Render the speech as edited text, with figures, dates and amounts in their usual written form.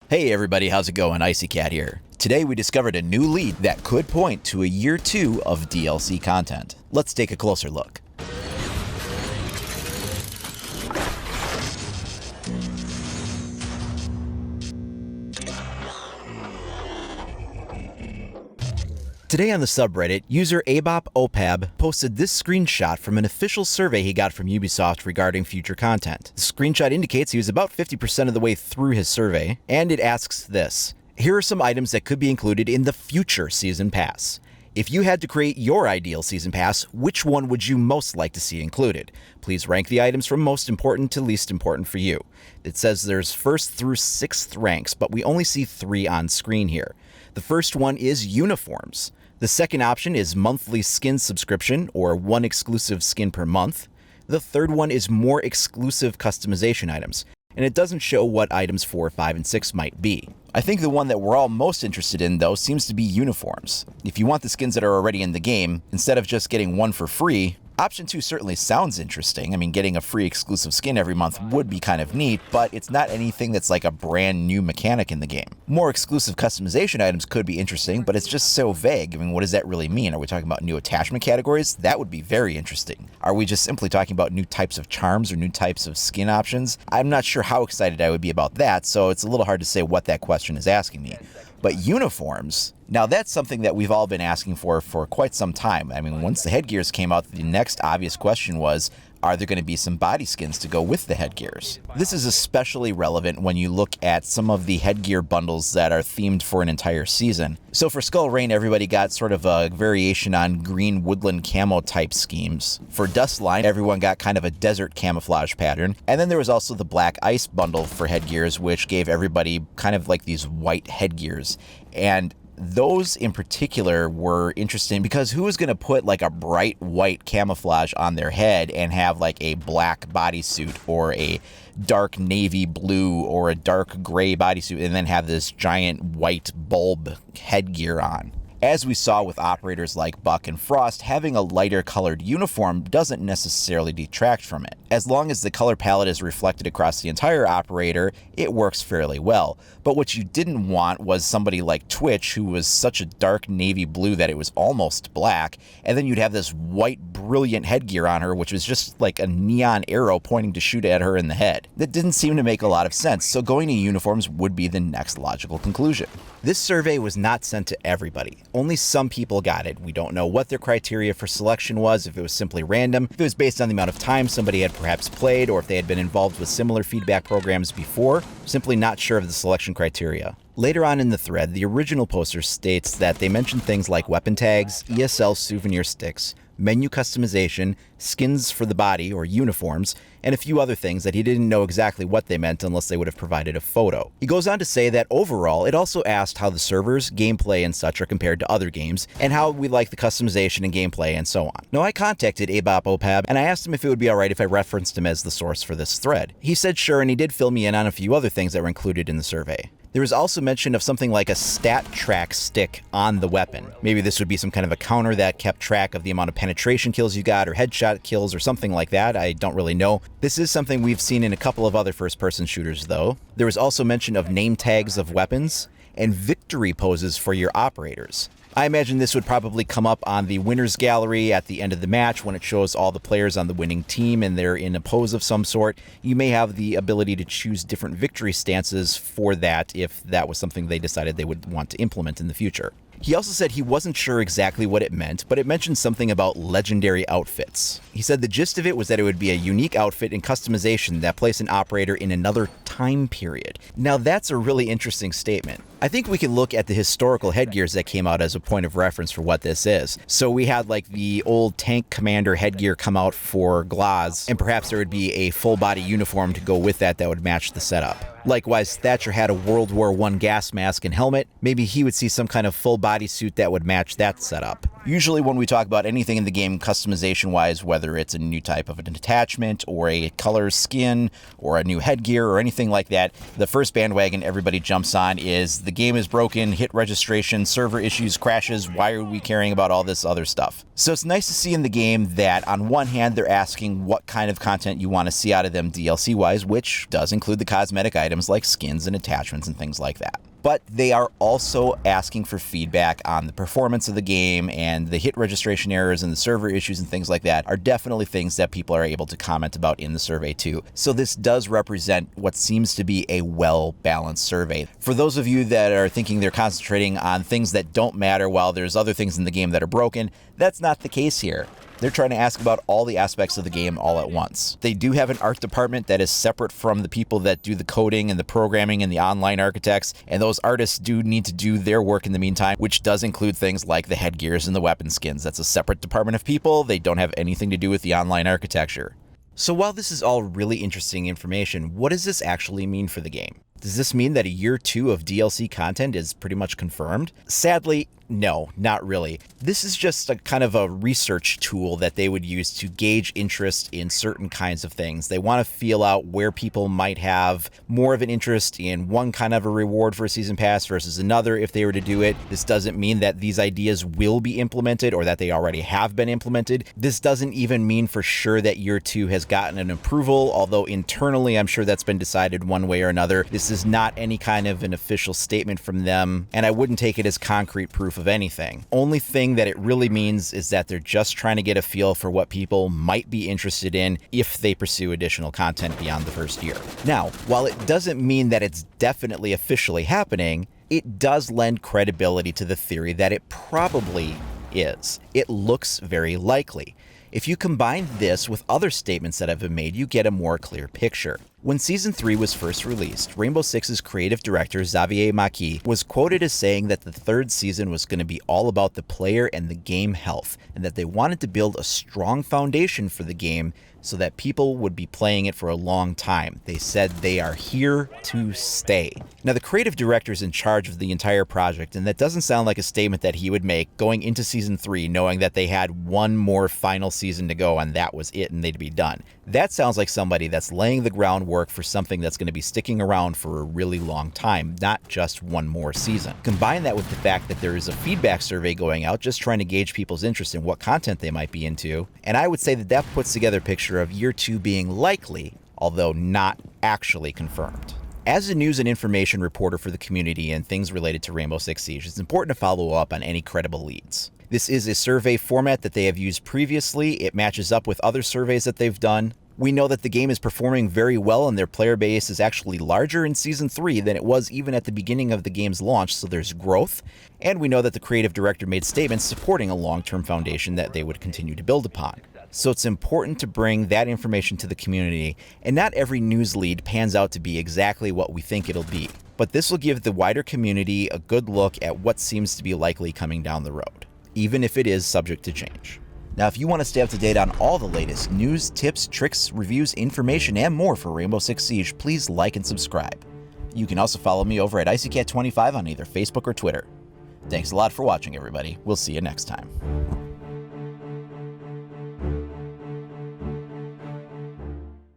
Hey everybody, how's it going? Icy Cat here. Today we discovered a new lead that could point to a year 2 of DLC content. Let's take a closer look. Today on the subreddit, user ABOPOPAB posted this screenshot from an official survey he got from Ubisoft regarding future content. The screenshot indicates he was about 50% of the way through his survey, and it asks this. Here are some items that could be included in the future Season Pass. If you had to create your ideal Season Pass, which one would you most like to see included? Please rank the items from most important to least important for you. It says there's 1st through 6th ranks, but we only see 3 on screen here. The first one is uniforms. The second option is monthly skin subscription, or 1 exclusive skin per month. The third one is more exclusive customization items, and it doesn't show what items 4, 5, and 6 might be. I think the one that we're all most interested in, though, seems to be uniforms. If you want the skins that are already in the game, instead of just getting one for free, Option 2 certainly sounds interesting. I mean, getting a free exclusive skin every month would be kind of neat, but it's not anything that's like a brand new mechanic in the game. More exclusive customization items could be interesting, but it's just so vague. I mean, what does that really mean? Are we talking about new attachment categories? That would be very interesting. Are we just simply talking about new types of charms or new types of skin options? I'm not sure how excited I would be about that, so it's a little hard to say what that question is asking me. But uniforms, now that's something that we've all been asking for quite some time. I mean, once the headgears came out, the next obvious question was, are there going to be some body skins to go with the headgears? This is especially relevant when you look at some of the headgear bundles that are themed for an entire season. So for Skull Rain, everybody got sort of a variation on green woodland camo type schemes. For Dustline, everyone got kind of a desert camouflage pattern. And then there was also the Black Ice bundle for headgears, which gave everybody kind of like these white headgears. And those in particular were interesting because who is going to put like a bright white camouflage on their head and have like a black bodysuit or a dark navy blue or a dark gray bodysuit and then have this giant white bulb headgear on? As we saw with operators like Buck and Frost, having a lighter colored uniform doesn't necessarily detract from it. As long as the color palette is reflected across the entire operator, it works fairly well. But what you didn't want was somebody like Twitch, who was such a dark navy blue that it was almost black, and then you'd have this white brilliant headgear on her, which was just like a neon arrow pointing to shoot at her in the head. That didn't seem to make a lot of sense, so going to uniforms would be the next logical conclusion. This survey was not sent to everybody. Only some people got it. We don't know what their criteria for selection was, if it was simply random, if it was based on the amount of time somebody had perhaps played, or if they had been involved with similar feedback programs before. Simply not sure of the selection criteria. Later on in the thread, the original poster states that they mentioned things like weapon tags, ESL souvenir sticks, menu customization, skins for the body or uniforms, and a few other things that he didn't know exactly what they meant unless they would have provided a photo. He goes on to say that overall, it also asked how the servers, gameplay, and such are compared to other games, and how we like the customization and gameplay and so on. Now, I contacted ABOPOPAB, and I asked him if it would be alright if I referenced him as the source for this thread. He said sure, and he did fill me in on a few other things that were included in the survey. There was also mention of something like a stat track stick on the weapon. Maybe this would be some kind of a counter that kept track of the amount of penetration kills you got or headshot kills or something like that. I don't really know. This is something we've seen in a couple of other first-person shooters, though. There was also mention of name tags of weapons and victory poses for your operators. I imagine this would probably come up on the winner's gallery at the end of the match when it shows all the players on the winning team and they're in a pose of some sort. You may have the ability to choose different victory stances for that if that was something they decided they would want to implement in the future. He also said he wasn't sure exactly what it meant, but it mentioned something about legendary outfits. He said the gist of it was that it would be a unique outfit and customization that place an operator in another time period. Now that's a really interesting statement. I think we can look at the historical headgears that came out as a point of reference for what this is. So we had like the old tank commander headgear come out for Glaz, and perhaps there would be a full body uniform to go with that would match the setup. Likewise, Thatcher had a World War I gas mask and helmet. Maybe he would see some kind of full body suit that would match that setup. Usually when we talk about anything in the game customization-wise, whether it's a new type of an attachment or a color skin or a new headgear or anything like that, the first bandwagon everybody jumps on is the game is broken, hit registration, server issues, crashes, why are we caring about all this other stuff? So it's nice to see in the game that on one hand they're asking what kind of content you want to see out of them DLC-wise, which does include the cosmetic items like skins and attachments and things like that. But they are also asking for feedback on the performance of the game, and the hit registration errors and the server issues and things like that are definitely things that people are able to comment about in the survey too. So this does represent what seems to be a well-balanced survey. For those of you that are thinking they're concentrating on things that don't matter while there's other things in the game that are broken, that's not the case here. They're trying to ask about all the aspects of the game all at once. They do have an art department that is separate from the people that do the coding and the programming and the online architects, and those artists do need to do their work in the meantime, which does include things like the headgears and the weapon skins. That's a separate department of people. They don't have anything to do with the online architecture. So while this is all really interesting information, what does this actually mean for the game? Does this mean that a year 2 of DLC content is pretty much confirmed? Sadly, no, not really. This is just a kind of a research tool that they would use to gauge interest in certain kinds of things. They want to feel out where people might have more of an interest in one kind of a reward for a season pass versus another if they were to do it. This doesn't mean that these ideas will be implemented or that they already have been implemented. This doesn't even mean for sure that year 2 has gotten an approval, although internally I'm sure that's been decided one way or another. This is not any kind of an official statement from them, and I wouldn't take it as concrete proof of anything. Only thing that it really means is that they're just trying to get a feel for what people might be interested in if they pursue additional content beyond the first year. Now, while it doesn't mean that it's definitely officially happening, it does lend credibility to the theory that it probably is. It looks very likely. If you combine this with other statements that have been made, you get a more clear picture. When Season 3 was first released, Rainbow Six's creative director Xavier Marquis was quoted as saying that the third season was going to be all about the player and the game health, and that they wanted to build a strong foundation for the game so that people would be playing it for a long time. They said they are here to stay. Now, the creative director is in charge of the entire project, and that doesn't sound like a statement that he would make going into Season 3 knowing that they had one more final season to go and that was it and they'd be done. That sounds like somebody that's laying the groundwork for something that's going to be sticking around for a really long time, not just one more season. Combine that with the fact that there is a feedback survey going out just trying to gauge people's interest in what content they might be into, and I would say that that puts together a picture of year 2 being likely, although not actually confirmed. As a news and information reporter for the community and things related to Rainbow Six Siege, it's important to follow up on any credible leads. This is a survey format that they have used previously. It matches up with other surveys that they've done. We know that the game is performing very well and their player base is actually larger in Season 3 than it was even at the beginning of the game's launch, so there's growth. And we know that the creative director made statements supporting a long-term foundation that they would continue to build upon. So it's important to bring that information to the community, and not every news lead pans out to be exactly what we think it'll be. But this will give the wider community a good look at what seems to be likely coming down the road, even if it is subject to change. Now, if you want to stay up to date on all the latest news, tips, tricks, reviews, information, and more for Rainbow Six Siege, please like and subscribe. You can also follow me over at IcyCat25 on either Facebook or Twitter. Thanks a lot for watching, everybody. We'll see you next time.